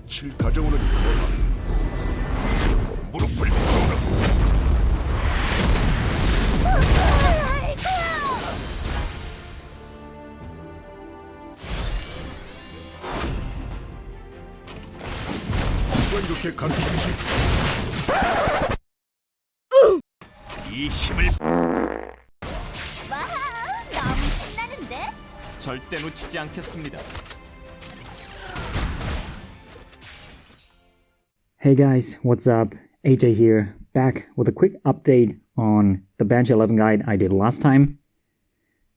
빛을 가져오는 거라. 무릎을 꿇어라. 이렇게 감추지. 이 힘을. 와우, 너무 신나는데? 절대 놓치지 않겠습니다. Hey guys, what's up? AJ here, back with a quick update on the Banshee 11 guide I did last time.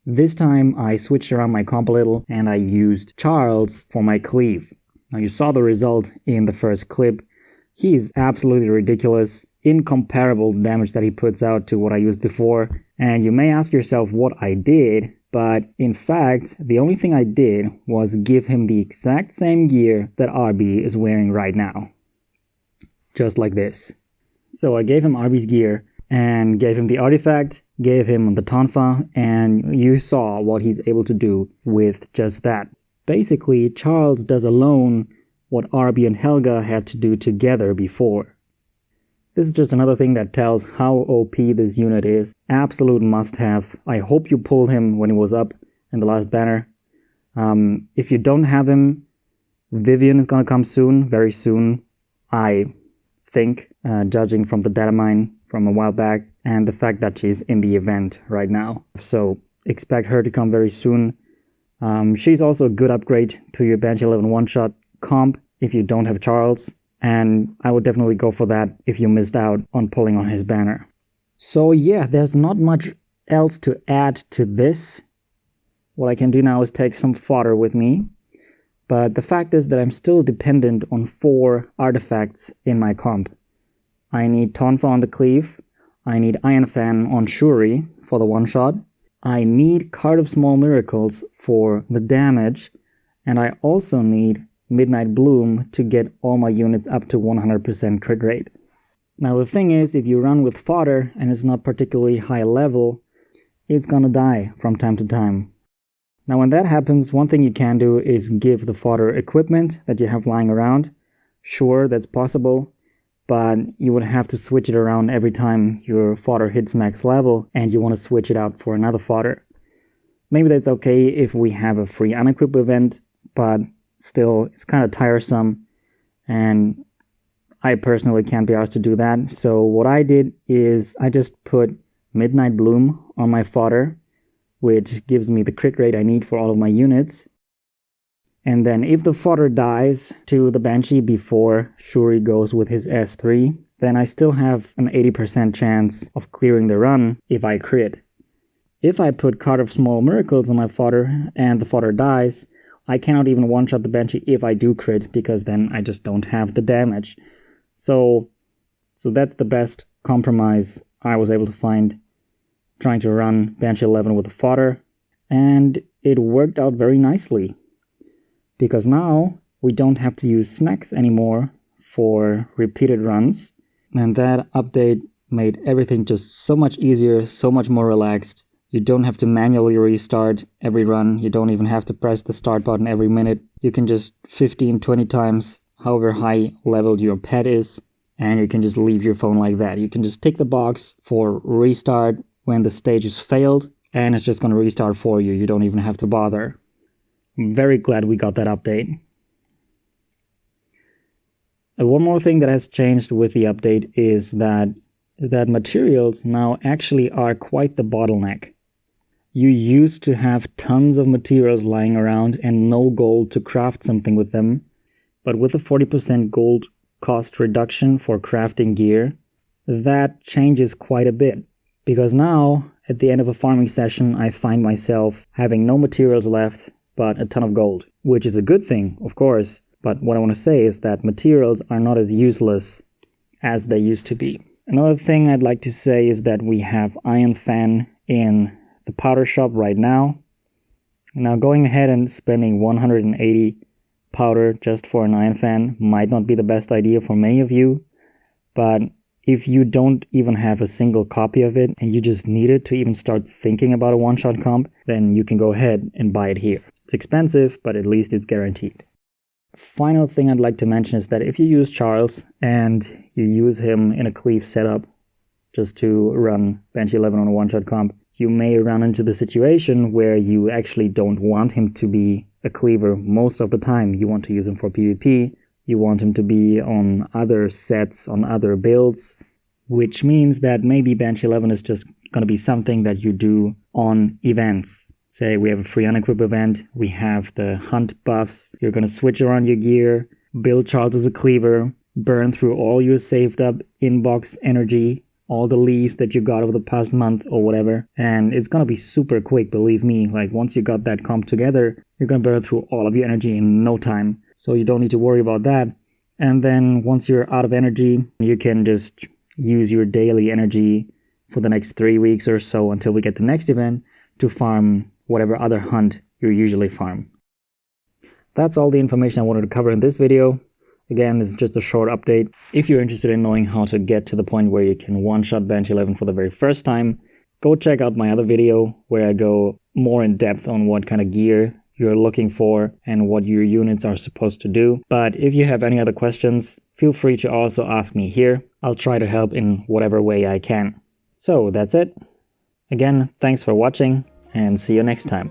This time I switched around my comp a little and I used Charles for my Cleave. Now you saw the result in the first clip. He's absolutely ridiculous, incomparable damage that he puts out to what I used before. And you may ask yourself what I did, but in fact, the only thing I did was give him the exact same gear that RB is wearing right now. Just like this. So I gave him RB's gear and gave him the artifact, gave him the tonfa, and you saw what he's able to do with just that. Basically, Charles does alone what RB and Helga had to do together before. This is just another thing that tells how OP this unit is. Absolute must-have. I hope you pulled him when he was up in the last banner. If you don't have him, Vivian is gonna come soon, very soon. I think, judging from the data mine from a while back, and the fact that she's in the event right now. So expect her to come very soon. She's also a good upgrade to your Banshee 11 One-shot comp if you don't have Charles, and I would definitely go for that if you missed out on pulling on his banner. So yeah, there's not much else to add to this. What I can do now is take some fodder with me, but the fact is that I'm still dependent on 4 artifacts in my comp. I need Tonfa on the Cleave, I need Iron Fan on Shuri for the one-shot, I need Card of Small Miracles for the damage, and I also need Midnight Bloom to get all my units up to 100% crit rate. Now the thing is, if you run with fodder and it's not particularly high level, it's gonna die from time to time. Now when that happens, one thing you can do is give the fodder equipment that you have lying around. Sure, that's possible, but you would have to switch it around every time your fodder hits max level and you want to switch it out for another fodder. Maybe that's okay if we have a free unequip event, but still it's kind of tiresome and I personally can't be asked to do that. So what I did is I just put Midnight Bloom on my fodder, which gives me the crit rate I need for all of my units. And then if the fodder dies to the Banshee before Shuri goes with his S3, then I still have an 80% chance of clearing the run if I crit. If I put Card of Small Miracles on my fodder and the fodder dies, I cannot even one-shot the Banshee if I do crit, because then I just don't have the damage. So that's the best compromise I was able to find trying to run Banshee 11 with the fodder, and it worked out very nicely. Because now we don't have to use snacks anymore for repeated runs. And that update made everything just so much easier, so much more relaxed. You don't have to manually restart every run. You don't even have to press the start button every minute. You can just 15, 20 times, however high leveled your pet is, and you can just leave your phone like that. You can just tick the box for restart when the stage is failed, and it's just going to restart for you. You don't even have to bother. I'm very glad we got that update. And one more thing that has changed with the update is that materials now actually are quite the bottleneck. You used to have tons of materials lying around and no gold to craft something with them, but with a 40% gold cost reduction for crafting gear, that changes quite a bit. Because now, at the end of a farming session, I find myself having no materials left, but a ton of gold, which is a good thing, of course, but what I want to say is that materials are not as useless as they used to be. Another thing I'd like to say is that we have Iron Fan in the powder shop right now. Now going ahead and spending 180 powder just for an Iron Fan might not be the best idea for many of you, but if you don't even have a single copy of it and you just need it to even start thinking about a one-shot comp, then you can go ahead and buy it here. It's expensive, but at least it's guaranteed. Final thing I'd like to mention is that if you use Charles and you use him in a Cleave setup just to run Banshee 11 on a one-shot comp, you may run into the situation where you actually don't want him to be a cleaver most of the time. You want to use him for PvP, you want him to be on other sets, on other builds, which means that maybe Banshee 11 is just going to be something that you do on events. Say we have a free unequip event, we have the hunt buffs, you're going to switch around your gear, build Charles as a cleaver, burn through all your saved up inbox energy, all the leaves that you got over the past month or whatever, and it's going to be super quick, believe me. Like once you got that comp together, you're going to burn through all of your energy in no time, so you don't need to worry about that. And then once you're out of energy, you can just use your daily energy for the next 3 weeks or so until we get the next event to farm whatever other hunt you usually farm. That's all the information I wanted to cover in this video. Again, this is just a short update. If you're interested in knowing how to get to the point where you can one-shot Banshee 11 for the very first time, go check out my other video where I go more in depth on what kind of gear you're looking for and what your units are supposed to do. But if you have any other questions, feel free to also ask me here. I'll try to help in whatever way I can. So that's it. Again, thanks for watching, and see you next time.